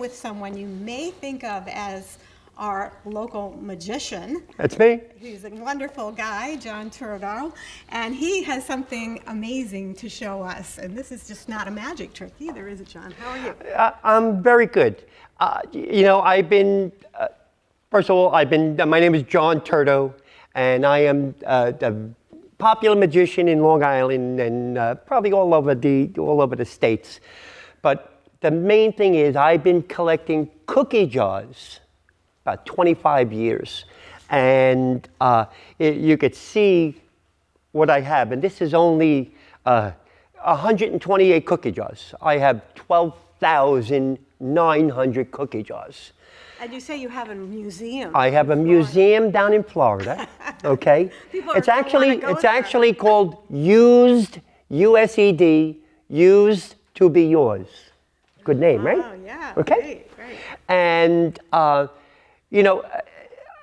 with someone you may think of as our local magician. That's me. He's a wonderful guy, John Turturro, and he has something amazing to show us. And this is just not a magic trick either, is it, John? How are you? I'm very good. I've been, first of all, my name is John Turturro, and I am a popular magician in Long Island and probably all over the States. But the main thing is I've been collecting cookie jars about 25 years. And you could see what I have. And this is only 128 cookie jars. I have 12,900 cookie jars. And you say you have a museum. I have a museum down in Florida, okay? It's actually called Used, USED, Used to be Yours. Good name, right? Oh, yeah, okay. Great. And,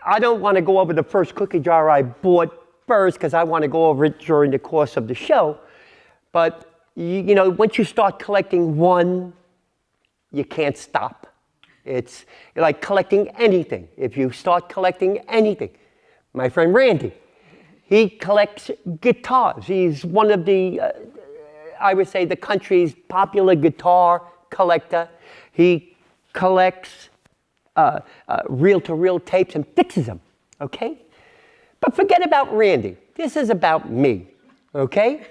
I don't want to go over the first cookie jar I bought first because I want to go over it during the course of the show. But, once you start collecting one, you can't stop. It's like collecting anything. If you start collecting anything, my friend Randy, he collects guitars. He's one of the, I would say, the country's popular guitar collector. He collects reel-to-reel tapes and fixes them, okay? But forget about Randy. This is about me, okay?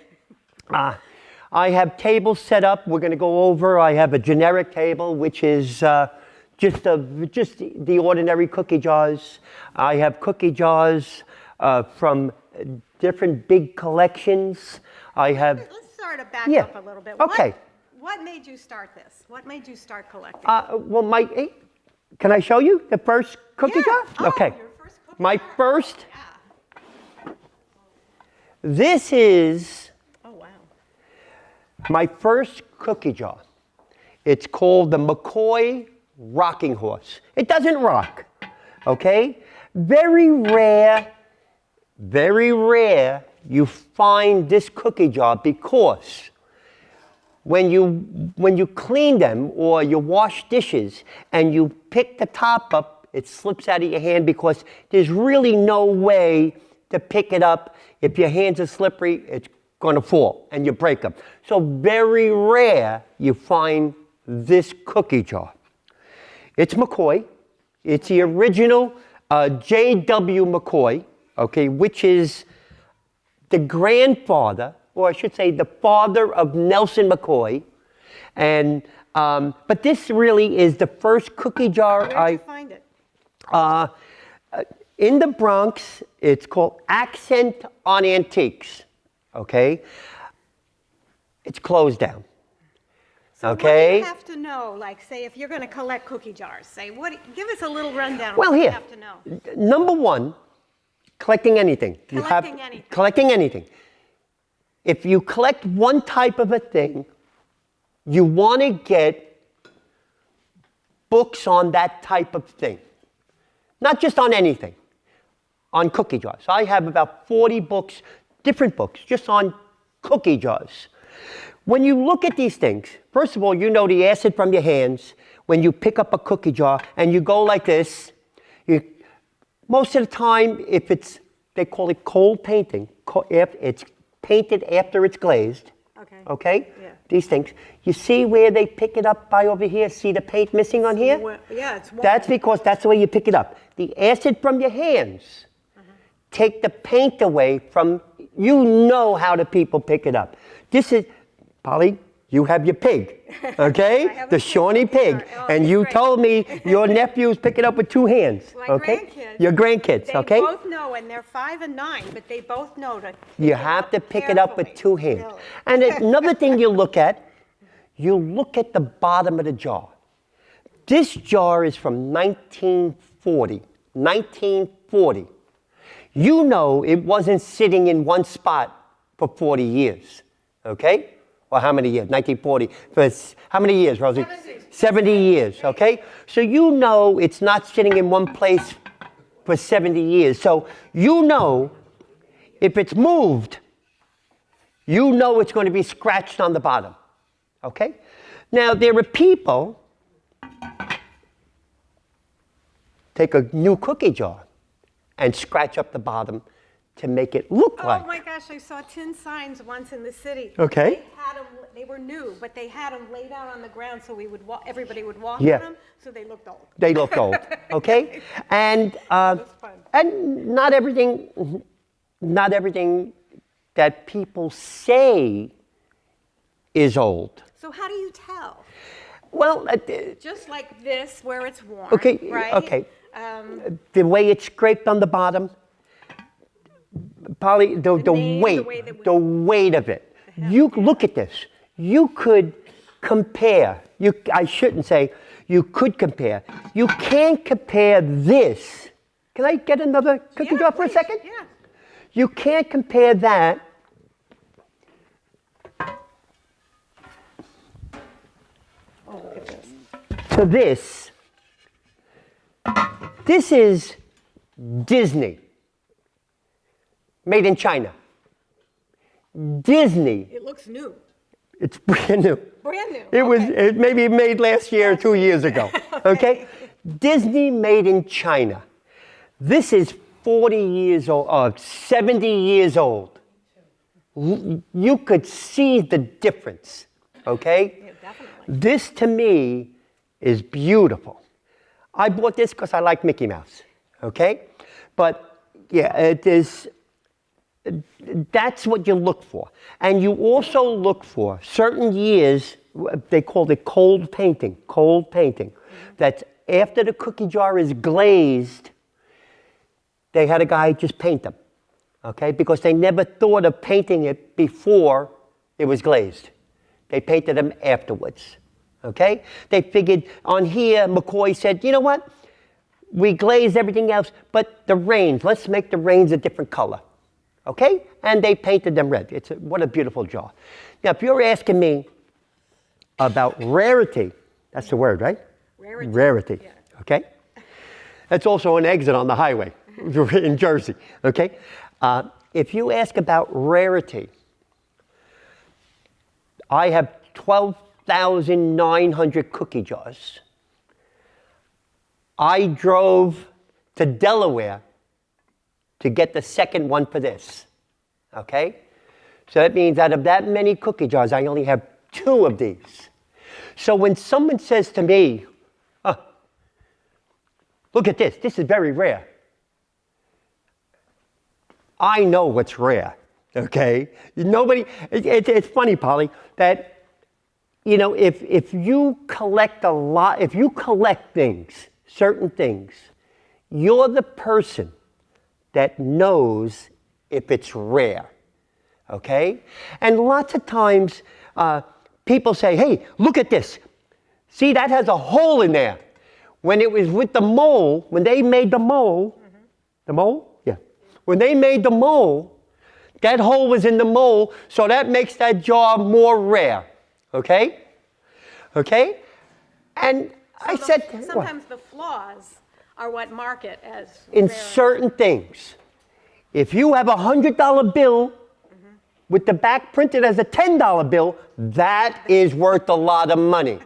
I have tables set up. We're going to go over. I have a generic table, which is just the ordinary cookie jars. I have cookie jars from different big collections. I have. Let's start to back up a little bit. Okay. What made you start this? What made you start collecting? Can I show you the first cookie jar? Okay. Your first cookie My jar. first. Yeah. This is. Oh, wow. My first cookie jar. It's called the McCoy Rocking Horse. It doesn't rock, okay? Very rare you find this cookie jar because when you clean them or you wash dishes and you pick the top up, it slips out of your hand because there's really no way to pick it up. If your hands are slippery, it's going to fall and you break them. So very rare you find this cookie jar. It's McCoy. It's the original J.W. McCoy, okay, which is the grandfather, or I should say the father of Nelson McCoy. And but this really is the first cookie jar. Where did you find it? In the Bronx. It's called Accent on Antiques, okay? It's closed down. So okay. What do you have to know? Like, say, if you're going to collect cookie jars, give us a little rundown. Well, of what here, you have to know. Number one, collecting anything. Collecting anything. If you collect one type of a thing, you want to get books on that type of thing. Not just on anything, on cookie jars. I have about 40 books, different books, just on cookie jars. When you look at these things, first of all, you know the acid from your hands when you pick up a cookie jar and you go like this. Most of the time, they call it cold painting. It's painted after it's glazed. Okay? Yeah. These things. You see where they pick it up by over here? See the paint missing on here? Yeah, it's warm. That's because that's the way you pick it up. The acid from your hands take the paint away from, you know how the people pick it up. This is, Polly, you have your pig, okay? The Shawnee pig. Oh, and you great. told me your nephews pick it up with two hands, My okay? grandkids. Your grandkids, okay? They both know, and they're 5 and 9, but they both know to You have to pick it up with two hands. Really. And another thing you look at the bottom of the jar. This jar is from 1940. 1940. You know it wasn't sitting in one spot for 40 years, okay? Well, how many years? 1940. For how many years, Rosie? 70 years, okay? So you know it's not sitting in one place for 70 years. So you know if it's moved, you know it's going to be scratched on the bottom, okay? Now, there are people take a new cookie jar and scratch up the bottom to make it look Oh like. my gosh, I saw tin signs once in the city. Okay. They were new, but they had them laid out on the ground so everybody would walk Yeah. on them, so they looked old. They look old, okay? And fun. not everything that people say is old. So how do you tell? Well, Just like this, where it's warm, okay, right? okay. The way it's scraped on the bottom, Polly, the name, weight, the way that we- the weight of it. You look at this. You could compare. I shouldn't say you could compare. You can't compare this. Can I get another cookie Yeah, jar for a please, second? Yeah. You can't compare that Oh, look at this. to this. This is Disney, made in China. Disney, It looks new. it's brand new. Brand new. It was Okay. maybe made last year or 2 years ago. Okay? Disney made in China. This is 40 years old, 70 years old. You could see the difference. Okay? Yeah, definitely. This to me is beautiful. I bought this because I like Mickey Mouse. Okay? But yeah, it is. That's what you look for. And you also look for certain years, they called it cold painting, that after the cookie jar is glazed, they had a guy just paint them, okay? Because they never thought of painting it before it was glazed. They painted them afterwards, okay? They figured on here, McCoy said, you know what? We glazed everything else, but the reins, let's make the reins a different color. Okay? And they painted them red. What a beautiful jar. Now, if you're asking me about rarity, that's the word, right? Rarity. Rarity. Yeah. Okay? That's also an exit on the highway in Jersey. Okay? If you ask about rarity, I have 12,900 cookie jars. I drove to Delaware to get the second one for this, okay? So that means out of that many cookie jars, I only have 2 of these. So when someone says to me, look at this is very rare. I know what's rare, okay? It's funny, Polly, that, you know, if you collect things, certain things, you're the person that knows if it's rare, okay? And lots of times people say, hey, look at this. See, that has a hole in there. When it was with the mold, when they made the mold, the mold? Yeah. When they made the mold, that hole was in the mold, so that makes that jar more rare, okay? Okay? And I said, sometimes the flaws are what mark it as in rare. certain things. If you have a $100 bill with the back printed as a $10 bill, that is worth a lot of money.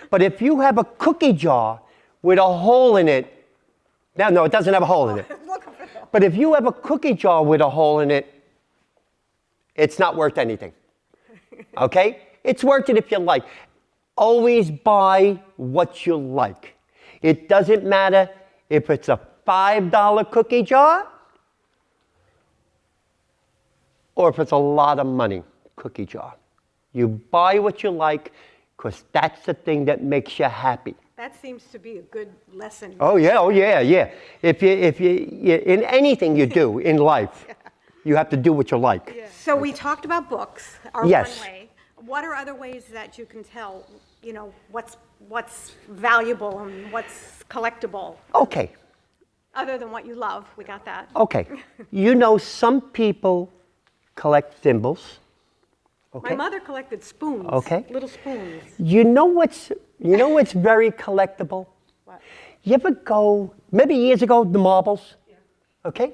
But if you have a cookie jar with a hole in it, no, it doesn't have a hole in it. But if you have a cookie jar with a hole in it, it's not worth anything. Okay? It's worth it if you like. Always buy what you like. It doesn't matter if it's a $5 cookie jar or if it's a lot of money cookie jar. You buy what you like because that's the thing that makes you happy. That seems to be a good lesson. Oh yeah. If you in anything you do in life, you have to do what you like. Yeah. So we talked about books are Yes. one way. What are other ways that you can tell, you know, what's valuable and what's collectible? Okay. Other than what you love, we got that. Okay. You know, some people collect thimbles. Okay. My mother collected spoons. Okay. Little spoons. You know what's very collectible? What? You ever go, maybe years ago, the marbles? Yeah. Okay?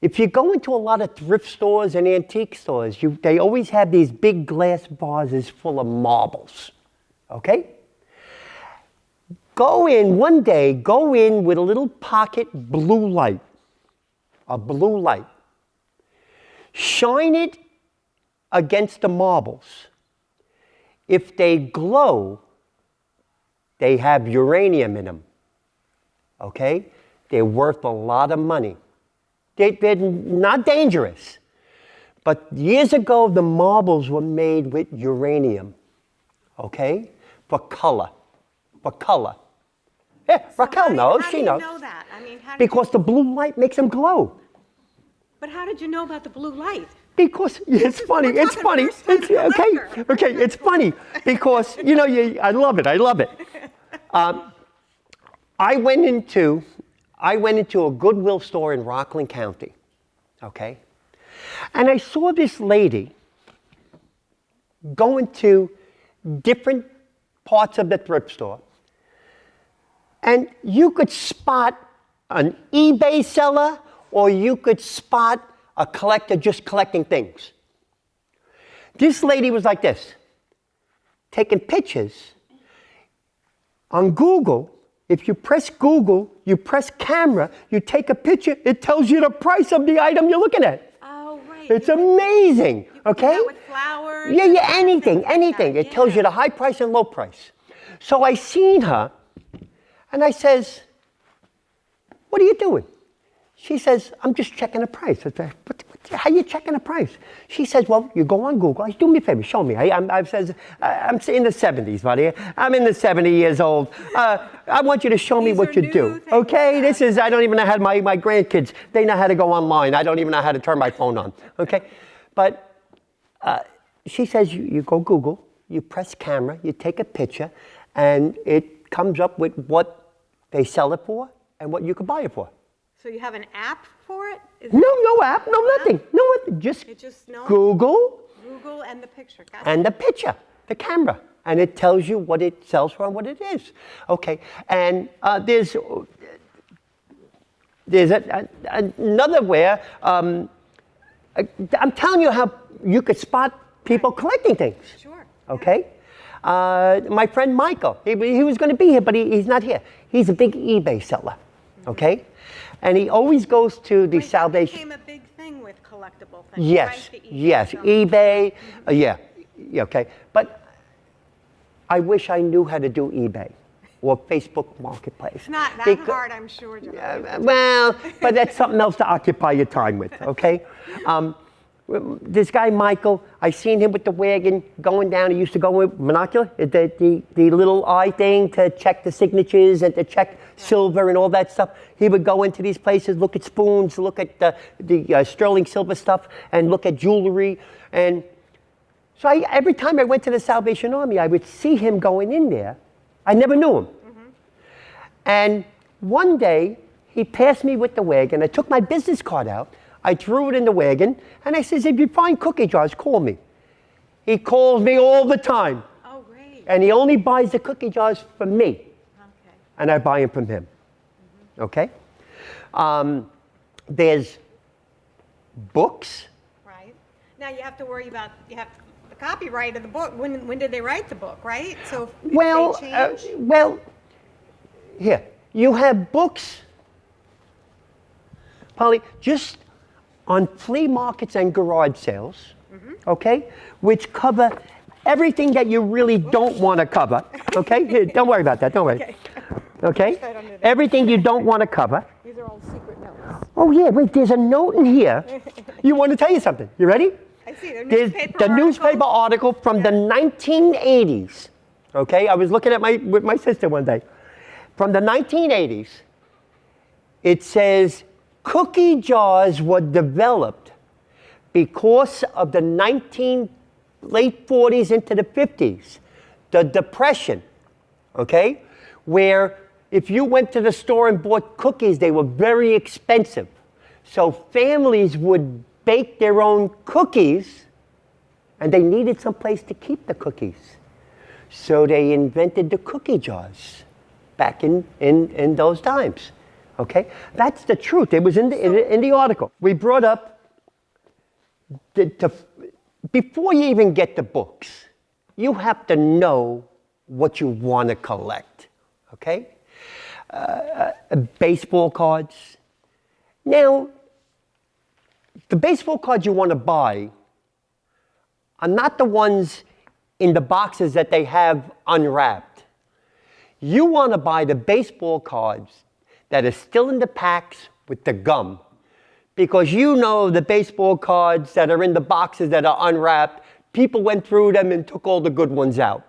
If you go into a lot of thrift stores and antique stores, they always have these big glass vases full of marbles. Okay? Go in one day, go in with a little pocket blue light, a blue light. Shine it against the marbles. If they glow, they have uranium in them. Okay? They're worth a lot of money. They're not dangerous. But years ago, the marbles were made with uranium. Okay? For color. For color. Yeah, Raquel knows. She knows. How do you know that? I mean, how Because the blue light makes them glow. But how did you know about the blue light? Because it's funny. We're It's talking funny. first time It's, okay. It's funny because I love it. I love it. I went into a Goodwill store in Rockland County. Okay, and I saw this lady going to different parts of the thrift store, and you could spot an eBay seller, or you could spot a collector just collecting things. This lady was like this, taking pictures. On Google, if you press Google, you press camera, you take a picture, it tells you the price of the item you're looking at. Oh, right. It's amazing, You can do okay? that with flowers. Yeah, and anything, things like anything. that, It tells yeah. you the high price and low price. So I seen her, and I says, "What are you doing?" She says, "I'm just checking the price." I said, "How you checking the price?" She says, "Well, you go on Google." I said, "Do me a favor, show me." I'm in the 70s, buddy. I'm in the 70 years old. I want you to show me These what are you new do. things. Okay? I don't even know how my grandkids, they know how to go online. I don't even know how to turn my phone on. Okay? But she says, you go Google, you press camera, you take a picture, and it comes up with what they sell it for and what you could buy it for. So you have an app for it? No app, no nothing. No, just It just knows? Google Google and the picture. Gotcha. and the picture, the camera. And it tells you what it sells for and what it is. Okay, and there's another where, I'm telling you how you could spot people collecting things. Sure. Okay? My friend Michael, he was going to be here, but he's not here. He's a big eBay seller. Okay? And he always goes to the Right, Salvation. That became a big thing with collectible things. Yes, right? The eBay yes, stuff. eBay, yeah, okay. But I wish I knew how to do eBay or Facebook Marketplace. It's not that Becau- hard, I'm sure, John. Well, but that's something else to occupy your time with, okay? This guy, Michael, I seen him with the wagon going down. He used to go with monocular, the little eye thing to check the signatures and to check silver and all that stuff. He would go into these places, look at spoons, look at the sterling silver stuff, and look at jewelry. And so every time I went to the Salvation Army, I would see him going in there. I never knew him. Mm-hmm. And one day, he passed me with the wagon. I took my business card out. I threw it in the wagon, and I says, "If you find cookie jars, call me." He calls me all the time, Oh, great. and he only buys the cookie jars from me, Okay. and I buy them from him. Okay? There's books. Right. Now you have to worry about the copyright of the book. When did they write the book, right? So if Well, they change, here, you have books, Polly, just on flea markets and garage sales, okay, which cover everything that you really don't want to cover, okay? Here, don't worry about that, don't worry. Okay. Okay? Right under there. Everything you don't want to cover. these are all secret notes. Oh, yeah, wait, there's a note in here. You want to tell you something. You ready? I see. They're There's newspaper the articles. newspaper article from the 1980s. Okay, I was looking at with my sister one day. From the 1980s, it says cookie jars were developed because of the late 40s into the 50s, the Depression. Okay, where if you went to the store and bought cookies, they were very expensive. So families would bake their own cookies, and they needed some place to keep the cookies. So they invented the cookie jars back in those times. Okay? That's the truth. It was in the article. We brought up, before you even get the books, you have to know what you want to collect. okay? Baseball cards. Now, the baseball cards you want to buy are not the ones in the boxes that they have unwrapped. You want to buy the baseball cards that are still in the packs with the gum, because you know the baseball cards that are in the boxes that are unwrapped, people went through them and took all the good ones out.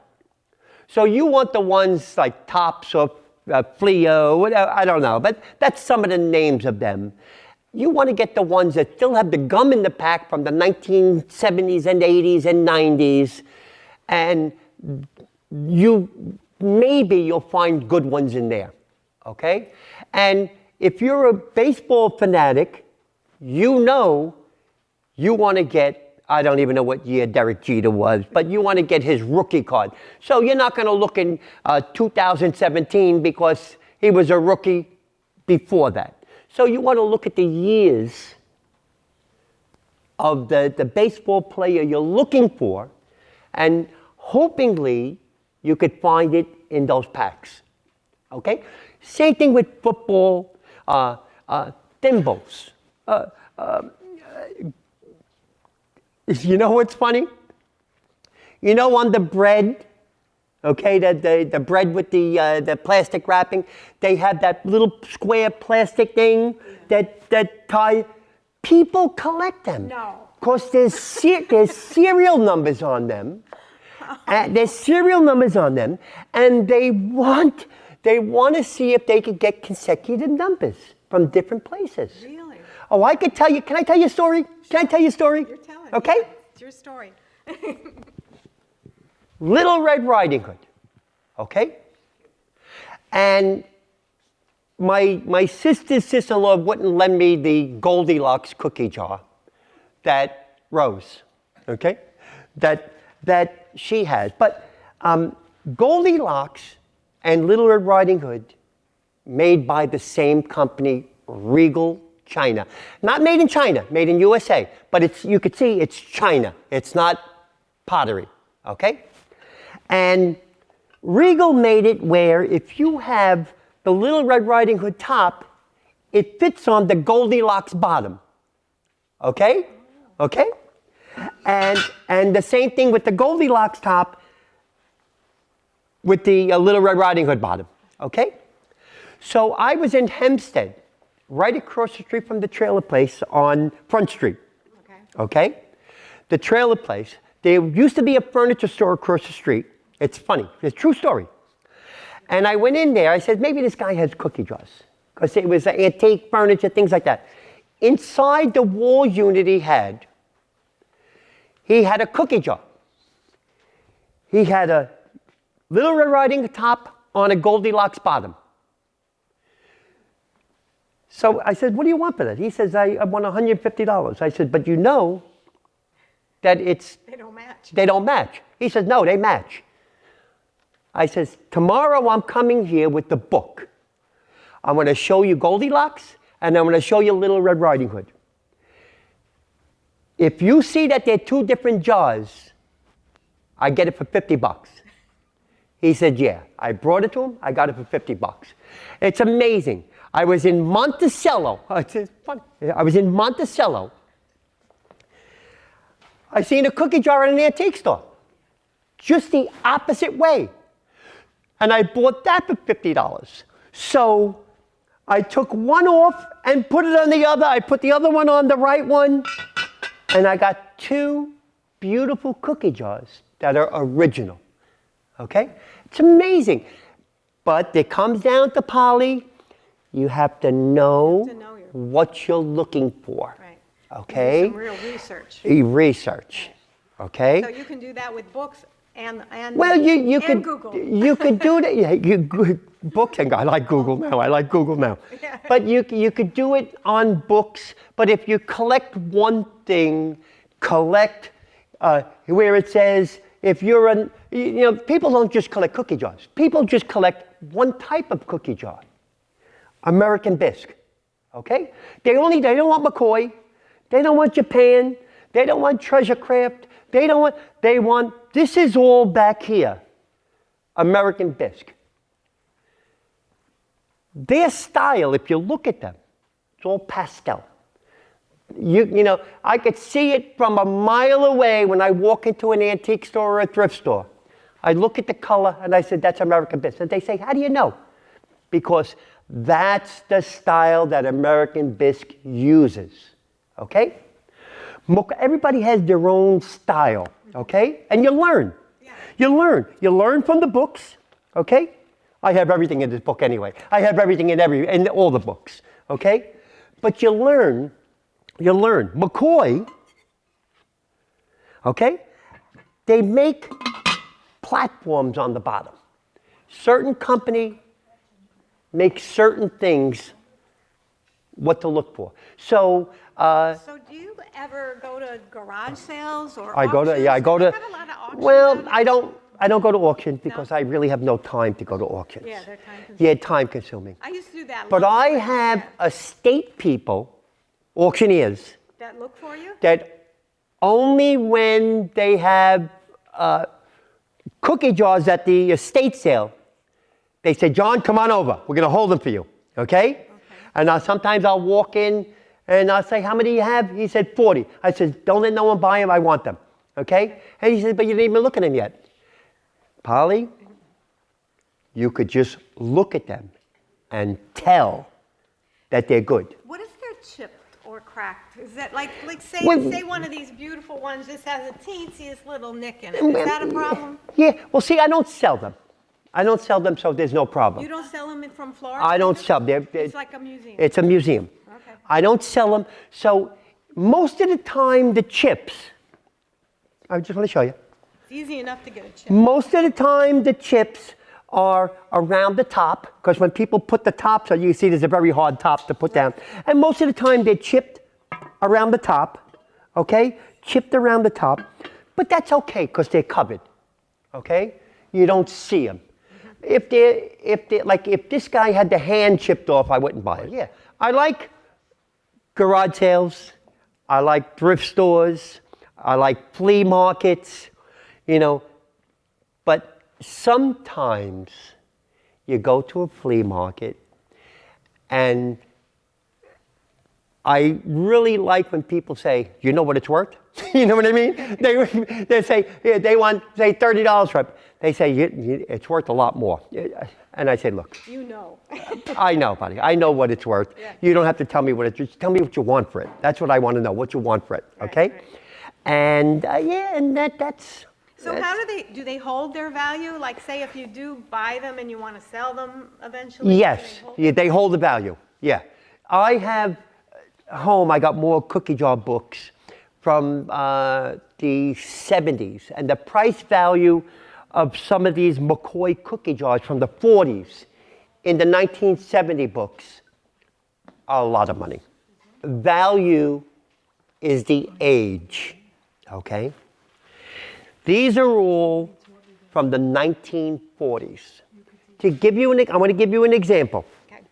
So you want the ones like Topps or Fleo, whatever, I don't know, but that's some of the names of them. You want to get the ones that still have the gum in the pack from the 1970s and 80s and 90s, and maybe you'll find good ones in there, okay? And if you're a baseball fanatic, you know you want to get, I don't even know what year Derek Jeter was, but you want to get his rookie card. So you're not going to look in 2017 because he was a rookie before that. So you want to look at the years of the baseball player you're looking for, and hopingly you could find it in those packs. Okay? Same thing with football, thimbles. You know what's funny? You know, on the bread, okay, the bread with the plastic wrapping, they have that little square plastic thing that tie. People collect them. No. Because there's serial numbers on them. There's serial numbers on them, and they want to see if they could get consecutive numbers from different places. Really? Oh, I could tell you. Can I tell you a story? Can I tell you a story? You're telling. Okay. Yeah, it's your story. Little Red Riding Hood. Okay. And my sister's sister-in-law wouldn't lend me the Goldilocks cookie jar that Rose, okay, that she has. But Goldilocks and Little Red Riding Hood, made by the same company, Regal China. Not made in China, made in USA, but you could see it's China. It's not pottery, okay? And Regal made it where if you have the Little Red Riding Hood top, it fits on the Goldilocks bottom, okay? Okay? And the same thing with the Goldilocks top with the Little Red Riding Hood bottom, okay? So I was in Hempstead, right across the street from the trailer place on Front Street, okay? The trailer place, there used to be a furniture store across the street. It's funny, it's a true story. And I went in there, I said, maybe this guy has cookie jars, because it was antique furniture, things like that. Inside the wall unit he had a cookie jar. He had a Little Red Riding Hood top on a Goldilocks bottom. So I said, what do you want for that? He says, I want $150. I said, but you know that They don't match. they don't match. He says, no, they match. I says, tomorrow I'm coming here with the book. I'm going to show you Goldilocks, and I'm going to show you Little Red Riding Hood. If you see that they're two different jars, I get it for $50. He said, yeah. I brought it to him. I got it for $50. It's amazing. I was in Monticello. It's funny. I was in Monticello. I seen a cookie jar in an antique store. Just the opposite way. And I bought that for $50. So I took one off and put it on the other. I put the other one on the right one. And I got two beautiful cookie jars that are original. Okay? It's amazing. But it comes down to Polly. You have to know what you're looking for. Right. Okay? Do some real research. Research. Okay? So you can do that with books and Well, you and could Google. you could do that. Yeah, books and I like Google now. I like Google now. Yeah. But you could do it on books. But if you collect one thing, collect where it says if you're an people don't just collect cookie jars. People just collect one type of cookie jar, American Bisque. Okay? They don't want McCoy. They don't want Japan. They don't want Treasure Craft. They want, this is all back here, American Bisque. Their style, if you look at them, it's all pastel. You know, I could see it from a mile away when I walk into an antique store or a thrift store. I look at the color and I said, that's American Bisque. And they say, how do you know? Because that's the style that American Bisque uses, okay? Everybody has their own style, okay? And you learn. Yeah. You learn. You learn from the books, okay? I have everything in this book anyway. I have everything in all the books, okay? But you learn. McCoy, okay? They make platforms on the bottom. Certain company makes certain things what to look for. So So do you ever go to garage sales or I auctions? go to Do they have a lot of auctions well, down there? I don't go to auctions because I really have no time to go to auctions. Yeah, they're time-consuming. Yeah, time consuming. I used to do that. But long I ago. have Yeah. estate people, auctioneers, That look for you? that only when they have cookie jars at the estate sale, they say, John, come on over. We're going to hold them for you. Okay? And sometimes I'll walk in and I'll say, how many do you have? He said, 40. I said, don't let no one buy them. I want them. Okay? And he said, but you didn't even look at them yet. Polly, you could just look at them and tell that they're good. What if they're chipped or cracked? Is that like say Well- say one of these beautiful ones just has a teensiest little nick in it? Is that a problem? Yeah, well, see, I don't sell them. I don't sell them, so there's no problem. You don't sell them from Florida? I don't sell them. It's like a museum. It's a museum. Okay. I don't sell them. So most of the time, the chips, I just want to show you. It's easy enough to get a chip. Most of the time, the chips are around the top, because when people put the tops on, you see there's a very hard top to put down. And most of the time, they're chipped around the top, okay? Chipped around the top. But that's okay, because they're covered, okay? You don't see them. If this guy had the hand chipped off, I wouldn't buy it. Yeah. I like garage sales. I like thrift stores. I like flea markets, you know. But sometimes you go to a flea market, and I really like when people say, you know what it's worth? You know what I mean? They say, yeah, they want, say, $30 for it. They say, it's worth a lot more. And I say, look, You know. I know, buddy. I know what it's worth. Yeah. You don't have to tell me what it's worth. Just tell me what you want for it. That's what I want to know, what you want for it, okay? right. And yeah, and that's... So how do they hold their value? Like say if you do buy them and you want to sell them eventually? Yes, they hold the value, yeah. I have home, I got more cookie jar books from the 70s, and the price value of some of these McCoy cookie jars from the 40s in the 1970 books are a lot of money. Value is the age, okay? These are all from the 1940s. To give you I want to give you an example. Okay.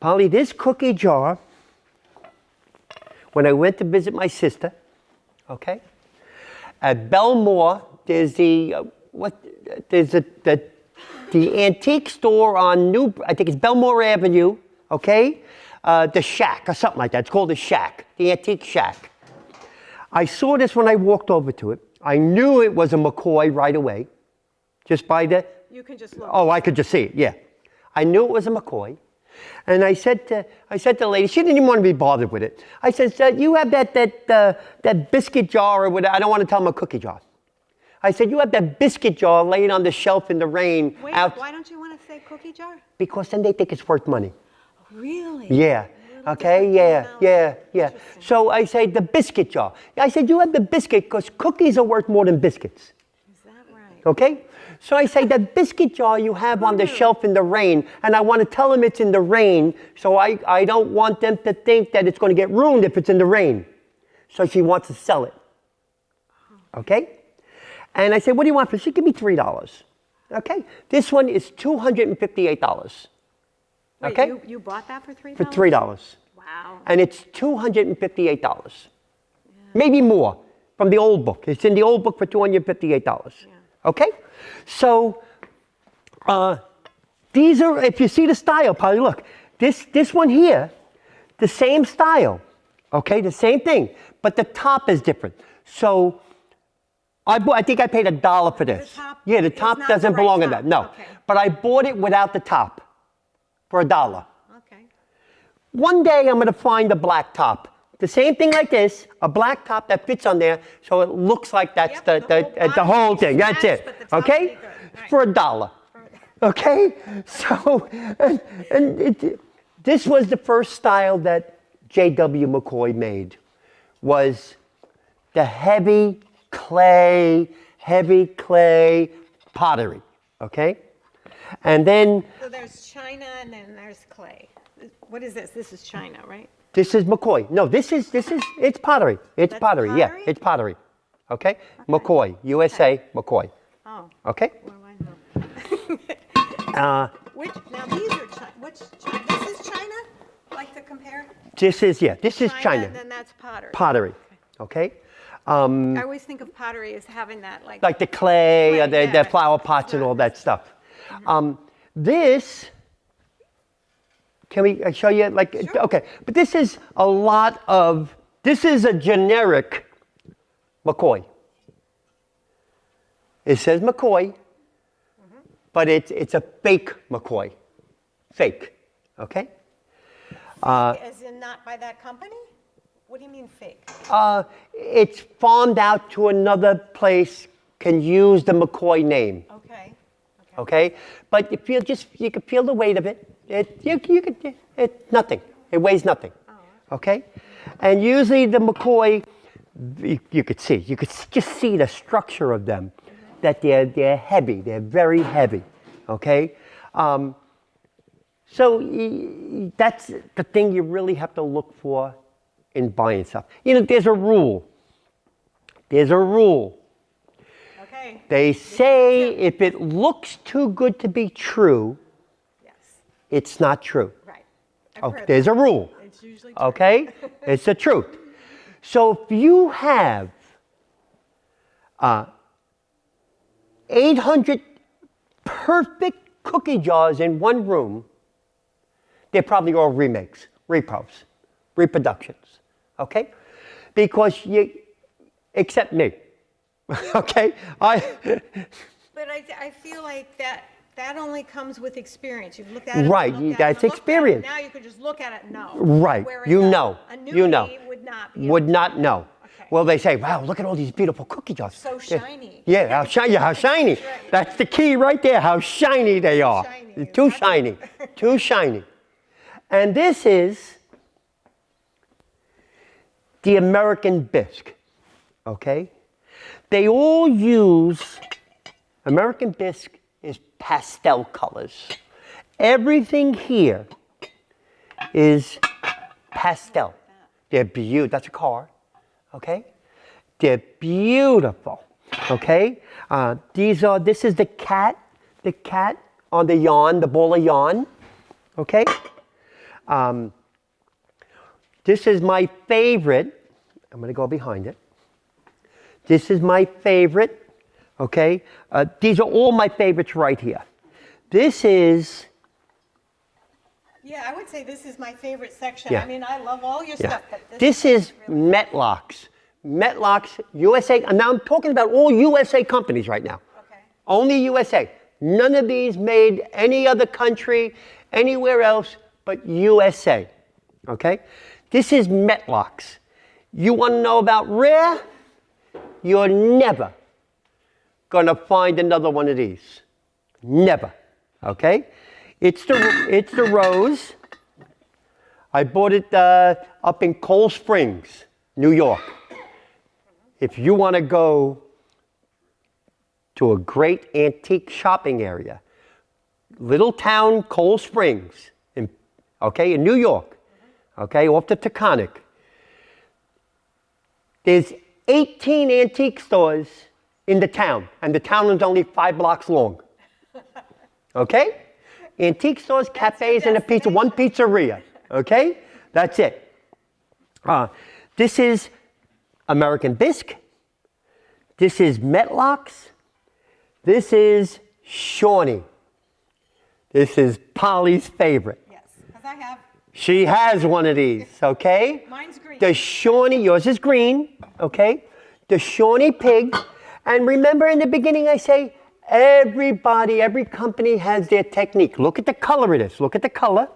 Polly, this cookie jar, when I went to visit my sister, okay, at Belmore, there's the antique store on I think it's Belmore Avenue, okay, the Shack or something like that. It's called the Shack, the Antique Shack. I saw this when I walked over to it. I knew it was a McCoy right away, just by the. You can just look. Oh, I could just see it, yeah. I knew it was a McCoy. And I said to the lady, she didn't even want to be bothered with it. I said, you have that biscuit jar or whatever. I don't want to tell them a cookie jar. I said, you have that biscuit jar laying on the shelf in the rain. Wait, out. why don't you want to say cookie jar? Because then they think it's worth money. Really? Yeah. Okay, yeah. So I say the biscuit jar. I said, you have the biscuit because cookies are worth more than biscuits. Is that right? Okay? So I say that biscuit jar you have on the shelf in the rain, and I want to tell them it's in the rain, so I don't want them to think that it's going to get ruined if it's in the rain. So she wants to sell it. Okay? And I said, what do you want for it? She give me $3. Okay? This one is $258. Wait, Okay? you bought that for $3? For $3. Wow. And it's $258. Maybe more from the old book. It's in the old book for $258. Okay? So These are, if you see the style, probably look, this one here, the same style, okay, the same thing, but the top is different. So I think I paid $1 for this. top Yeah, the is top not doesn't the right belong in top. that, no. Okay. But I bought it without the top for $1. Okay. One day I'm gonna find a black top. The same thing like this, a black top that fits on there, so it looks like that's Yep, the whole thing. That's match, it. but the top Okay? will be good. Right. For $1. Okay? So, this was the first style that J.W. McCoy made, was the heavy clay pottery. Okay? And then So there's china and then there's clay. What is this? This is china, right? this is McCoy. No, it's pottery. It's That's pottery. Yeah, pottery? it's pottery. Okay? McCoy, USA, McCoy. Oh. Okay? What do I know? Now these are China. This is China? Like to compare? This is China. And then that's pottery. Pottery. Okay? I always think of pottery as having that Like the clay or Clay, the yeah. flower pots and all that stuff. This, can we show you like, Sure. okay, but this is this is a generic McCoy. It says McCoy, but it's a fake McCoy. Fake, okay? as in not by that company? What do you mean fake? It's farmed out to another place, can use the McCoy name. Okay. Okay, but you can feel the weight of it. It's nothing. It weighs nothing. Okay, and usually the McCoy, you could just see the structure of them, that they're heavy. They're very heavy. Okay, so that's the thing you really have to look for in buying stuff. You know, there's a rule. There's a rule. Okay. They say if it looks too good to be true, Yes. it's not true. Right. Oh, there's a rule. It's usually true. Okay? It's the truth. So if you have 800 perfect cookie jars in one room, they're probably all remakes, reproductions. Okay? Because except me. Okay? But I feel like that only comes with experience. You've looked at it. Right, looked at it, that's and looked at it. experience. Now you could just look at it and know. Right, Whereas you a know. newbie would not be. Would not know. Okay. Well, they say, wow, look at all these beautiful cookie jars. So shiny. Yeah, how shiny, how shiny. right. That's the key right there, how shiny they are. shiny, Too exactly. shiny, too shiny. And this is the American bisque, okay? They all use, American bisque is pastel colors. Everything here is pastel. They're beautiful. That's a car, okay? They're beautiful, okay? This is the cat on the yarn, the ball of yarn, okay? This is my favorite. I'm gonna go behind it. This is my favorite, okay? These are all my favorites right here. This is, Yeah, I would say this is my favorite section. Yeah. I mean, I love all your yeah. stuff, but This is Metlocks. Metlocks, USA, and now I'm talking about all USA companies right now. Okay. Only USA. None of these made any other country, anywhere else but USA. Okay? This is Metlocks. You want to know about rare? You're never going to find another one of these. Never. Okay? It's the rose. I bought it up in Cold Springs, New York. If you want to go to a great antique shopping area, little town Cold Springs, in New York, off the Taconic. There's 18 antique stores in the town, and the town is only 5 blocks long. Okay? Antique stores, cafes, and one pizzeria. Okay? That's it. This is American bisque. This is Metlocks. This is Shawnee. This is Polly's favorite. Yes, because I have, She has one of these, okay? mine's green. The Shawnee, yours is green, okay? The Shawnee pig. And remember in the beginning I say, everybody, every company has their technique. Look at the color of this. Look at the color.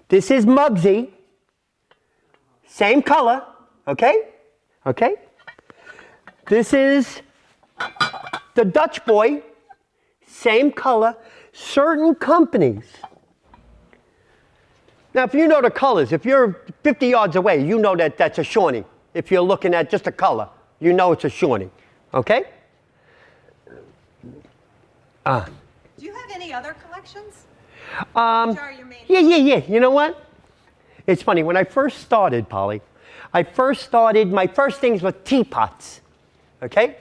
This is Muggsy. Same color, okay? Okay? This is the Dutch boy. Same color. Certain companies. Now, if you know the colors, if you're 50 yards away, you know that that's a Shawnee. If you're looking at just a color, you know it's a Shawnee, okay? Do you have any other collections? Which are your main? Yeah. You know what? It's funny. When I first started, Polly, my first things were teapots, okay?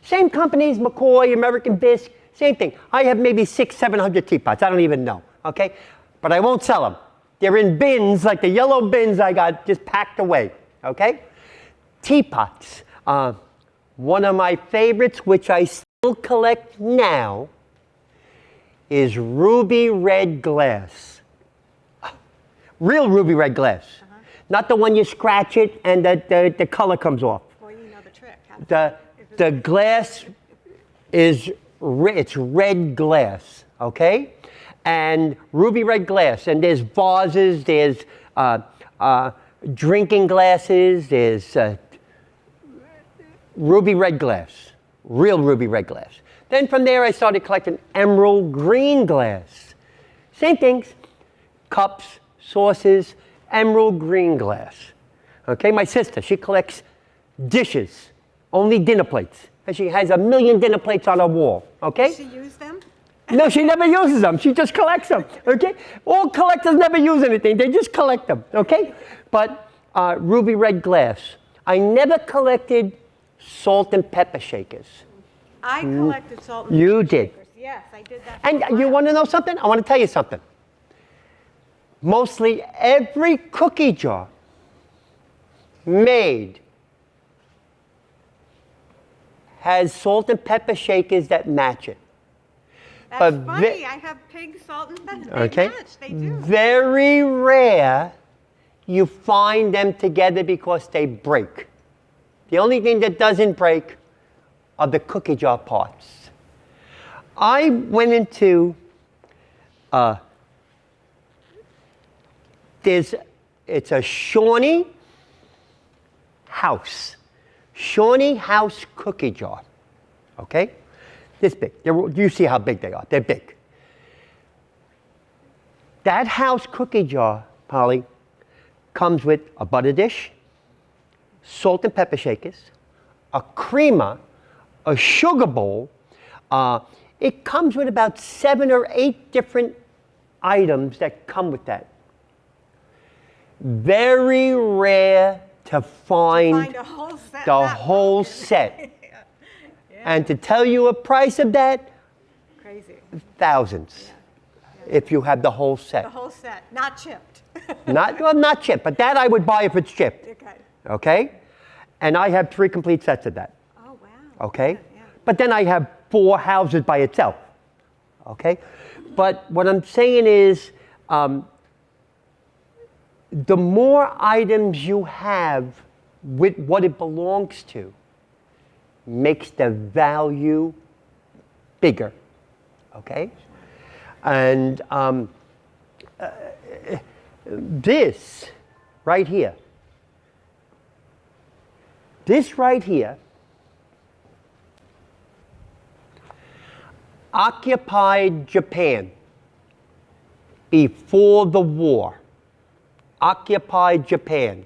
Same companies, McCoy, American Bisque, same thing. I have maybe 600, 700 teapots. I don't even know, okay? But I won't sell them. They're in bins, like the yellow bins I got just packed away, okay? Teapots. One of my favorites, which I still collect now, is ruby red glass. Real ruby red glass. Not the one you scratch it and the color comes off. Well, you know the trick. The glass is it's red glass, okay? And ruby red glass. And there's vases, there's drinking glasses, there's ruby red glass, real ruby red glass. Then from there I started collecting emerald green glass. Same things, cups, saucers, emerald green glass. Okay, my sister, she collects dishes, only dinner plates. And she has 1 million dinner plates on her wall, okay? Does she use them? No, she never uses them. She just collects them, okay? All collectors never use anything. They just collect them, okay? But ruby red glass. I never collected salt and pepper shakers. I collected salt and You pepper did. shakers. Yes, I did that. And for a you while. want to know something? I want to tell you something. Mostly every cookie jar made has salt and pepper shakers that match it. That's but funny. I have pig salt and pepper. They Okay? match. They do. Very rare you find them together because they break. The only thing that doesn't break are the cookie jar parts. I went into it's a Shawnee House. Shawnee House cookie jar. Okay? This big. You see how big they are. They're big. That house cookie jar, Polly, comes with a butter dish, salt and pepper shakers, a creamer, a sugar bowl. It comes with about 7 or 8 different items that come with that. Very rare to find Find a whole set. the that whole pumpkin. set. And to tell you a price of that, Crazy. thousands. If you have the whole The set. whole set, not chipped. Not chipped, but that I would buy if it's chipped. Okay. Okay? And I have 3 complete sets of that. Oh, wow. Okay? Yeah. But then I have 4 houses by itself. Okay? But what I'm saying is, the more items you have with what it belongs to makes the value bigger. Okay? And this right here, occupied Japan before the war. Occupied Japan.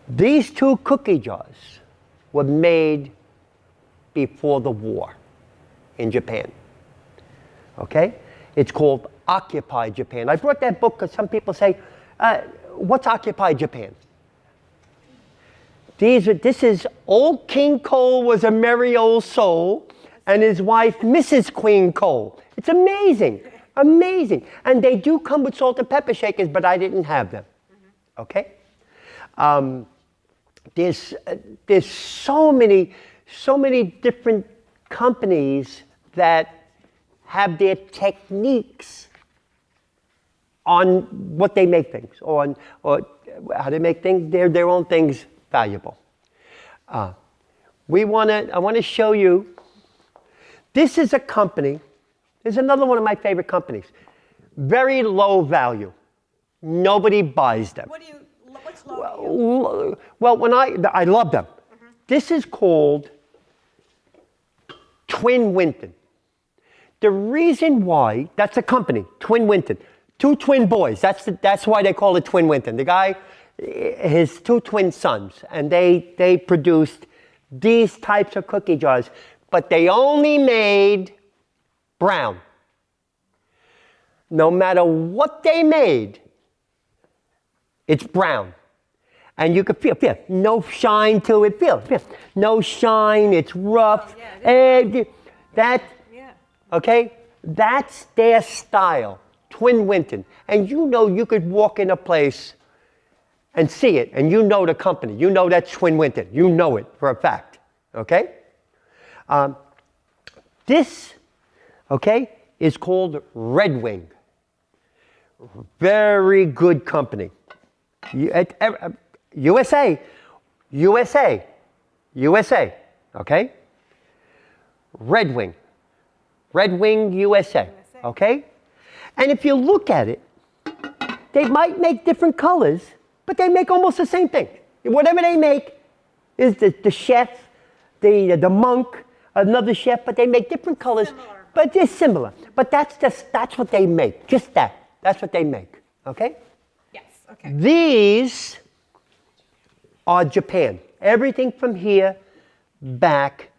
These 2 cookie jars were made before the war in Japan. Okay? It's called Occupied Japan. I brought that book because some people say, what's Occupied Japan? This is Old King Cole was a merry old soul, and his wife, Mrs. Queen Cole. It's amazing, amazing. And they do come with salt and pepper shakers, but I didn't have them. Okay? There's so many different companies that have their techniques on what they make things, or how they make things, their own things valuable. I want to show you, this is a company, this is another one of my favorite companies. Very low value. Nobody buys them. What's low to you? Well, I love them. This is called Twin Winton. The reason why, that's a company, Twin Winton. Two twin boys, that's why they call it Twin Winton. The guy, his two twin sons, and they produced these types of cookie jars, but they only made brown. No matter what they made, it's brown. And you can feel, no shine to it, feel, no shine, it's rough. Yeah, Okay, that's their style, Twin Winton. And you could walk in a place and see it, and you know the company. You know that's Twin Winton. You know it for a fact, okay? This, okay, is called Red Wing. Very good company. USA, okay? Red Wing USA, okay? And if you look at it, they might make different colors, but they make almost the same thing. Whatever they make is the chef, the monk, another chef, but they make different colors, but they're similar. But that's what they make, just that. That's what they make, okay? Yes, okay. These are Japan. Everything from here back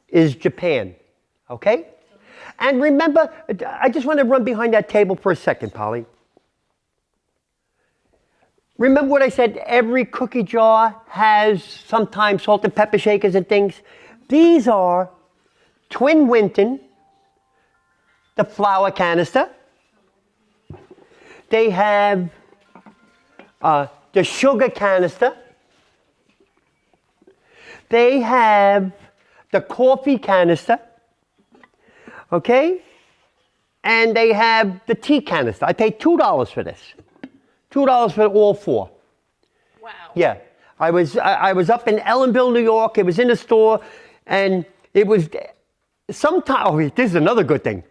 is Japan, okay? And remember, I just want to run behind that table for a second, Polly. Remember what I said, every cookie jar has sometimes salt and pepper shakers and things? These are Twin Winton, the flour canister. They have the sugar canister. They have the coffee canister, okay? And they have the tea canister. I paid $2 for this. $2 for all four. Wow. Yeah. I was up in Ellenville, New York. It was in the store, and it was sometimes, oh, this is another good thing.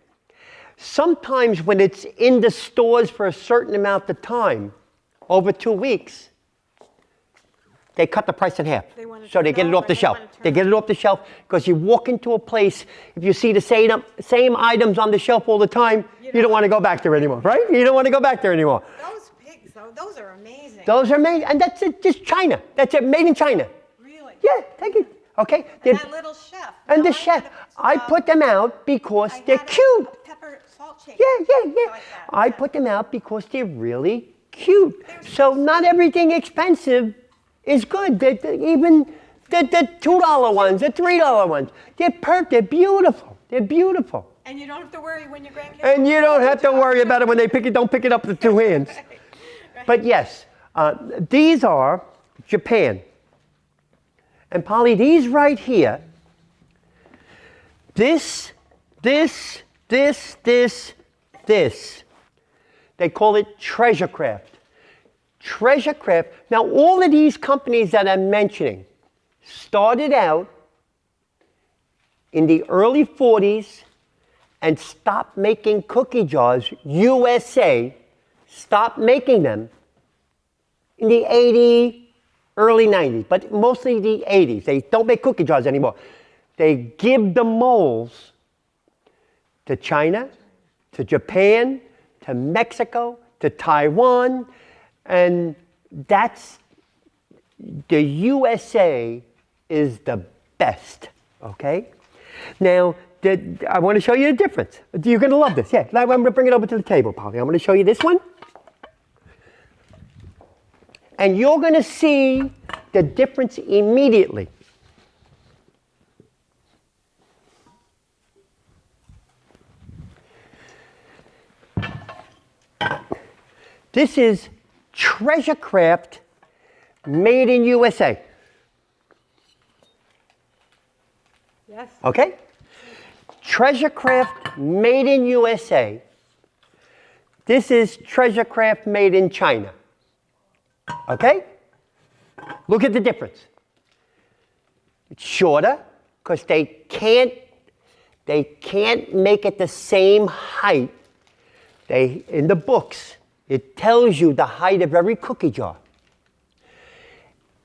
Sometimes when it's in the stores for a certain amount of time, over 2 weeks, they cut the price in half. So they get it off the shelf. They get it off the shelf because you walk into a place, if you see the same items on the shelf all the time, you don't want to go back there anymore, right? You don't want to go back there anymore. Those pigs, though, those are amazing. Those are made, and that's it, just China. That's it, made in China. Really? Yeah, take it. Okay. And that little chef. And No, the chef, I put them out because I they're had cute. a pepper salt shaker. Yeah. Like that. I put them out because they're really cute. So not everything expensive is good. Even the $2 ones, the $3 ones, they're beautiful. They're beautiful. And you don't have to worry when your grandkids. And you don't have to worry about it when they don't pick it up with 2 hands. Right. But yes, these are Japan. And Polly, these right here, this, they call it Treasure Craft. Treasure Craft. Now, all of these companies that I'm mentioning started out in the early 40s and stopped making cookie jars. USA stopped making them in the 80s, early 90s, but mostly the 80s. They don't make cookie jars anymore. They give the molds to China, to Japan, to Mexico, to Taiwan, and that's, the USA is the best, okay? Now, I want to show you the difference. You're going to love this. Yeah, I'm going to bring it over to the table, Polly. I'm going to show you this one. And you're going to see the difference immediately. This is Treasure Craft made in USA. Yeah, Yes. Okay? Treasure Craft made in USA. This is Treasure Craft made in China. Okay? Look at the difference. It's shorter because they can't make it the same height. In the books, it tells you the height of every cookie jar.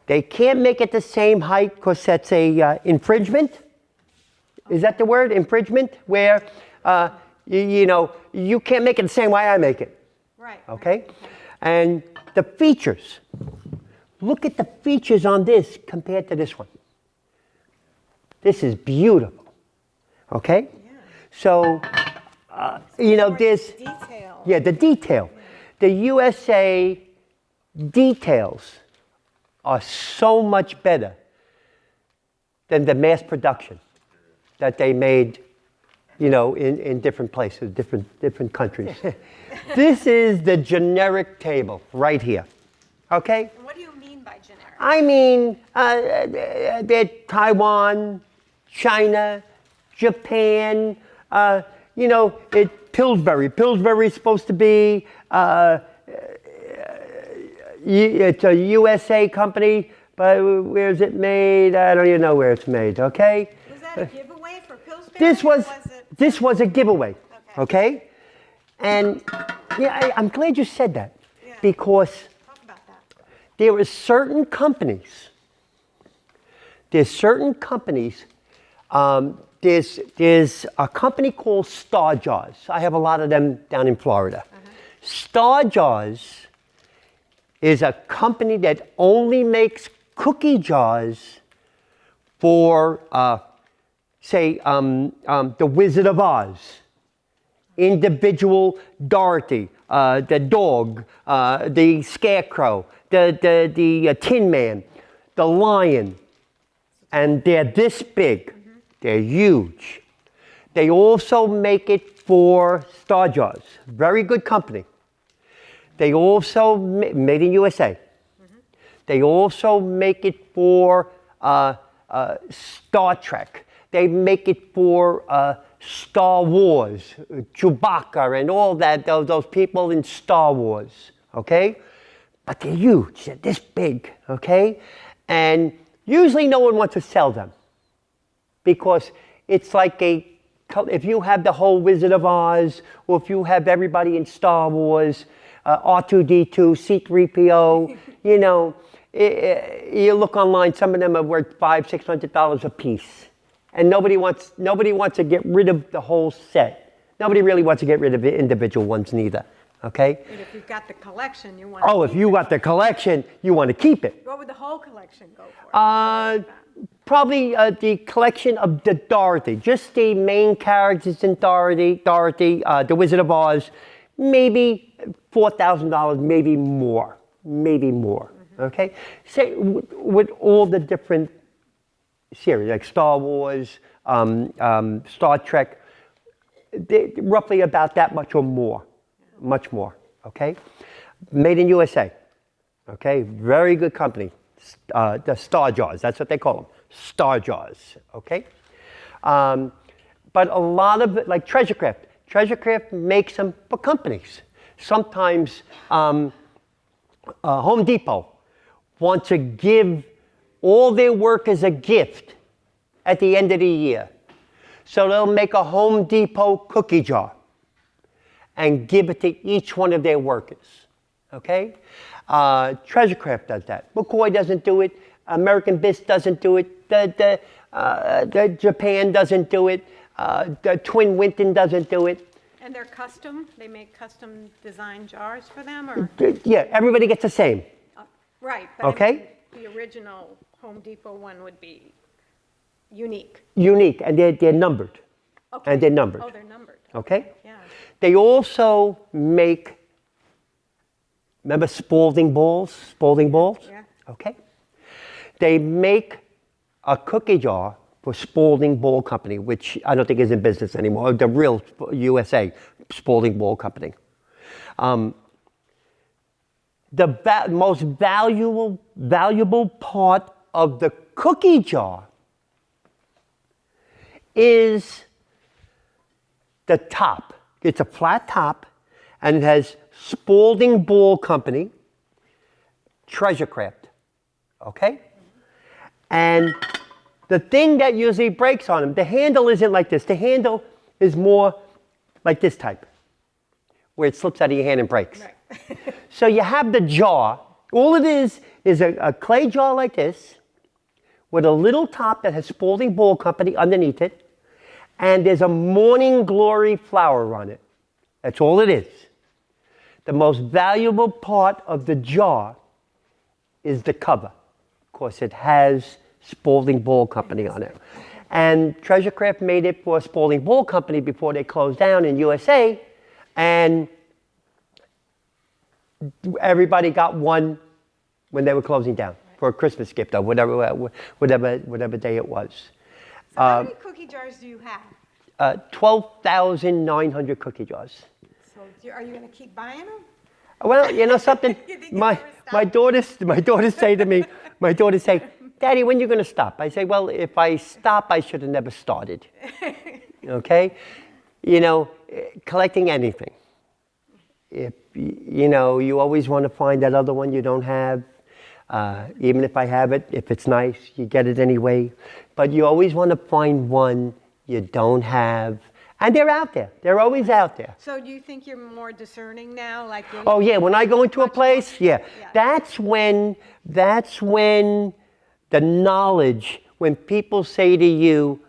They can't make it the same height because that's a infringement. Is that the word, infringement? Where, you can't make it the same way I make it. Right. Okay? And the features. Look at the features on this compared to this one. This is beautiful. Okay? Yeah. So, there's... Detail. Yeah, the detail. The USA details are so much better than the mass production that they made, in different places, different countries. This is the generic table right here. Okay? And what do you mean by generic? I mean, they're Taiwan, China, Japan, Pillsbury. Pillsbury is supposed to be, it's a USA company, but where's it made? I don't even know where it's made, okay? Was that a giveaway for Pillsbury? This was a giveaway, Okay. okay? And I'm glad you said that, Yeah. because Talk about that. there are certain companies, there's a company called Star Jars. I have a lot of them down in Florida. Star Jars is a company that only makes cookie jars for, The Wizard of Oz, individual Dorothy, the dog, the scarecrow, the Tin Man, the lion, and they're this big. They're huge. They also make it for Star Jars. Very good company. They also, made in USA. They also make it for Star Trek. They make it for Star Wars, Chewbacca and all that, those people in Star Wars, okay? But they're huge, they're this big, okay? And usually no one wants to sell them because it's like if you have the whole Wizard of Oz, or if you have everybody in Star Wars, R2-D2, C-3PO, you look online, some of them are worth $500-600 a piece. And nobody wants to get rid of the whole set. Nobody really wants to get rid of the individual ones neither, okay? And if you've got the collection, you want Oh, if you got the collection, you want to keep it. What would the whole collection go for? Probably the collection of the Dorothy, just the main characters in Dorothy, the Wizard of Oz, maybe $4,000, maybe more, okay? Say with all the different series, like Star Wars, Star Trek, roughly about that much or more, much more, okay? Made in USA, okay? Very good company, the Star Jars, that's what they call them, Star Jars, okay? But a lot of, like Treasure Craft makes them for companies. Sometimes Home Depot wants to give all their workers a gift at the end of the year. So they'll make a Home Depot cookie jar and give it to each one of their workers, okay? Treasure Craft does that. McCoy doesn't do it. American Bis doesn't do it. The Japan doesn't do it. The Twin Winton doesn't do it. And they're custom? They make custom design jars for them? Or? Yeah, everybody gets the same. Right. But I Okay. mean, the original Home Depot one would be unique. Unique, and they're numbered. Okay. And they're numbered. Oh, they're numbered. Okay? Yeah. They also make, remember Spalding balls? Yeah. Okay. They make a cookie jar for Spalding Ball Company, which I don't think is in business anymore, the real USA Spalding Ball Company. The most valuable part of the cookie jar is the top. It's a flat top, and it has Spalding Ball Company, Treasure Craft. Okay? And the thing that usually breaks on them, the handle isn't like this. The handle is more like this type, where it slips out of your hand and breaks. Right. So you have the jar. All it is a clay jar like this with a little top that has Spalding Ball Company underneath it, and there's a Morning Glory flower on it. That's all it is. The most valuable part of the jar is the cover. Of course, it has Spalding Ball Company on it. And Treasure Craft made it for Spalding Ball Company before they closed down in USA, and everybody got one when they were closing down for a Christmas gift or whatever day it was. So how many cookie jars do you have? 12,900 cookie jars. So are you going to keep buying them? Well, you know something? You think you'll never my daughters say to me, Daddy, when are you going to stop? I say, well, if I stop, I should have never started. Okay? You know, collecting anything. If, you know, you always want to find that other one you don't have. Even if I have it, if it's nice, you get it anyway. But you always want to find one you don't have. And they're out there. They're always out there. So do you think you're more discerning now? Like Oh yeah, when I go into a place, yeah. That's when the knowledge, when people say to you,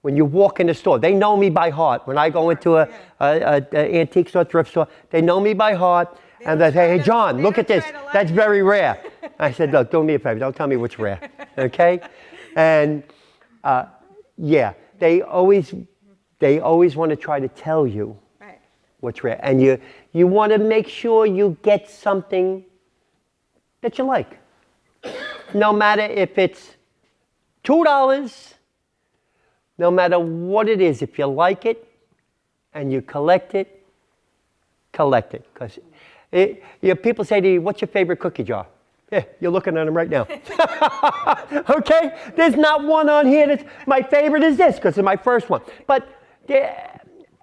when you walk in the store, they know me by heart. When I go into a antique store, thrift store, they know me by heart. And they say, hey, John, look at this. That's very rare. I said, look, do me a favor. Don't tell me what's rare. Okay? And yeah, they always want to try to tell you what's rare. And you want to make sure you get something that you like. No matter if it's $2, no matter what it is, if you like it and you collect it. Because people say to you, what's your favorite cookie jar? Yeah, you're looking at them right now. Okay? There's not one on here that's, my favorite is this, because it's my first one. But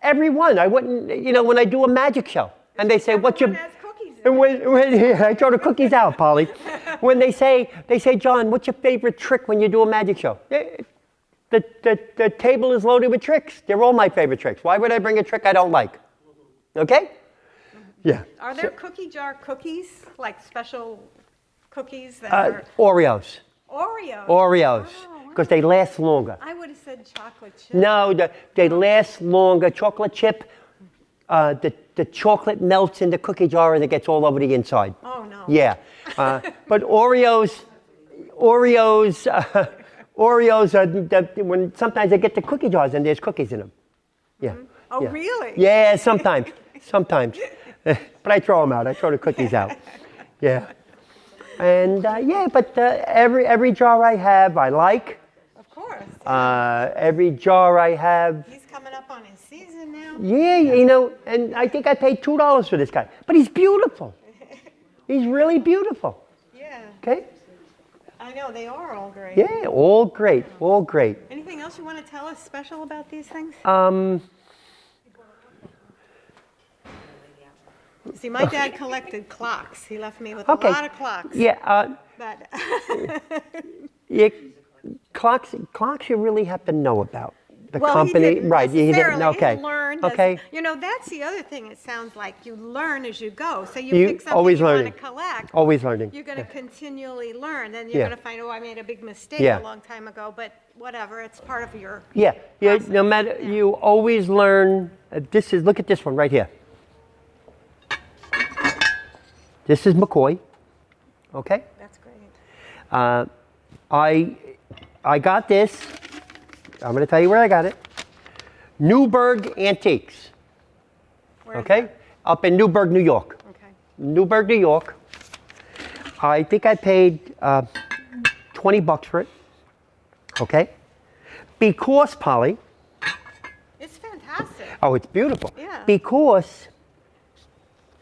every one, I wouldn't, you know, when I do a magic show, and they say, what's your... Has cookies in And when I throw the cookies out, Polly. When they say, John, what's your favorite trick when you do a magic show? The table is loaded with tricks. They're all my favorite tricks. Why would I bring a trick I don't like? Okay? Yeah. Are there cookie jar cookies, like special cookies that are Oreos. Oreos? Oreos. Oh, Because they last longer. I would have said chocolate chip. No, they last longer. Chocolate chip, the chocolate melts in the cookie jar and it gets all over the inside. Oh, no. Yeah. But Oreos are when sometimes I get the cookie jars and there's cookies in them. Yeah. Oh, yeah. really? Yeah, sometimes. But I throw them out. I throw the cookies out. Yeah. And yeah, but every jar I have, I like. Of course. Every jar I have. He's coming up on his season now. Yeah, you know, and I think I paid $2 for this guy. But he's beautiful. He's really beautiful. Yeah. Okay? I know, they are all great. Yeah, all great, all great. Anything else you want to tell us special about these things? See, my dad collected clocks. He left me with Okay. a lot of clocks. Yeah, But yeah, clocks you really have to know about. The well, company, he didn't right? necessarily. Okay. He learned. Okay. You know, that's the other thing. It sounds like you learn as you go. So you You pick something always you learning. want to collect. Always learning. You're going to continually learn. Then you're Yeah. going to find, oh, I made a big mistake Yeah. a long time ago. But whatever, it's part of your. Yeah, process. no matter, you always learn. Look at this one right here. This is McCoy, okay? That's great. I got this. I'm going to tell you where I got it. Newburgh Antiques, Where is okay? that? Up in Newburgh, New York. Okay. Newburgh, New York. I think I paid $20 for it, okay? Because, Polly, It's fantastic. oh, it's beautiful. Yeah. Because,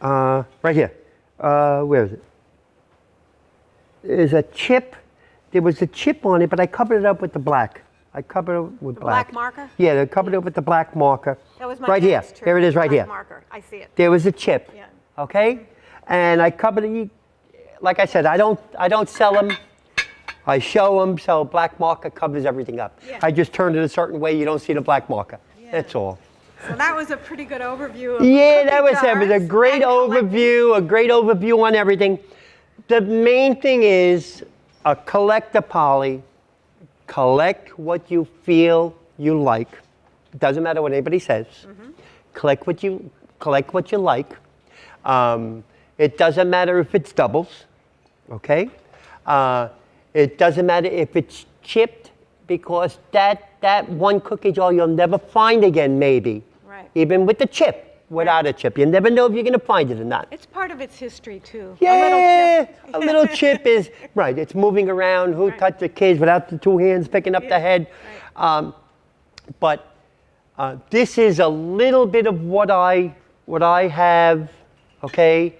right here. Where is it? There's a chip. There was a chip on it, but I covered it up with the black. I covered it with black black. marker? Yeah, I covered it with the black marker. That was my right here. next trick, There it is right black here. marker. I see it. There was a chip. Yeah. Okay? And I covered it. Like I said, I don't sell them. I show them, so black marker covers everything up. Yeah. I just turned it a certain way, you don't see the black marker. That's all. So that was a pretty good overview of Yeah, cookie it was a jars great and collecting. overview on everything. The main thing is collect the Polly. Collect what you feel you like. It doesn't matter what anybody says. Collect what you like. It doesn't matter if it's doubles, okay? It doesn't matter if it's chipped, because that one cookie jar you'll never find again, maybe. Right. Even with the chip, without a chip. You never know if you're going to find it or not. It's part of its history, too. Yeah, a little chip is, right, it's moving around. Who Right. touched the kids without the two hands picking up the Yeah, head? right. But this is a little bit of what I have, okay?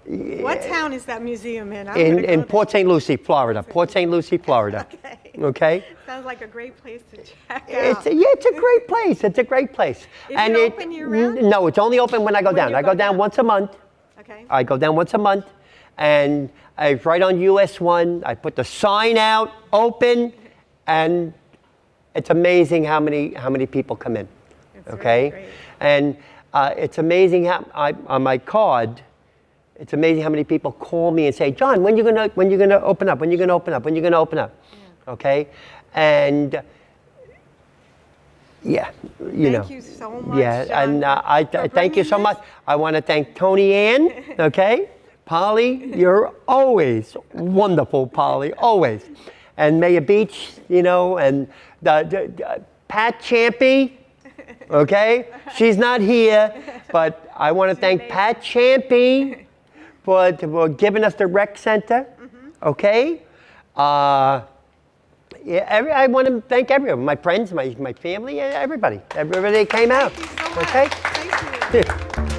What town is that museum in? I'm gonna go In there. Port St. Lucie, Florida. Port St. Lucie, Florida. Okay. Okay? Sounds like a great place to check It's out. it's a great place. It's a great place. Is it open year-round? No, it's only open when I go down. you I go go down down. once a month. Okay. I go down once a month, and it's right on US 1. I put the sign out, open, and it's amazing how many people come in. It's really Okay, great. and it's amazing how on my card. It's amazing how many people call me and say, John, when you gonna open up? When you gonna open up? When you gonna open up? Okay, and yeah, you know. Thank you so much, Yeah, John, and for thank you bringing so this. much. I want to thank Tony Ann, okay? Polly, you're always wonderful, Polly, always. And Maya Beach, you know, and Pat Champy, okay? She's not here, but I want to thank Pat Champy for giving us the rec center, okay? Yeah, I want to thank everyone, my friends, my family, everybody. Everybody came out, Thank you so much. okay? Thank you.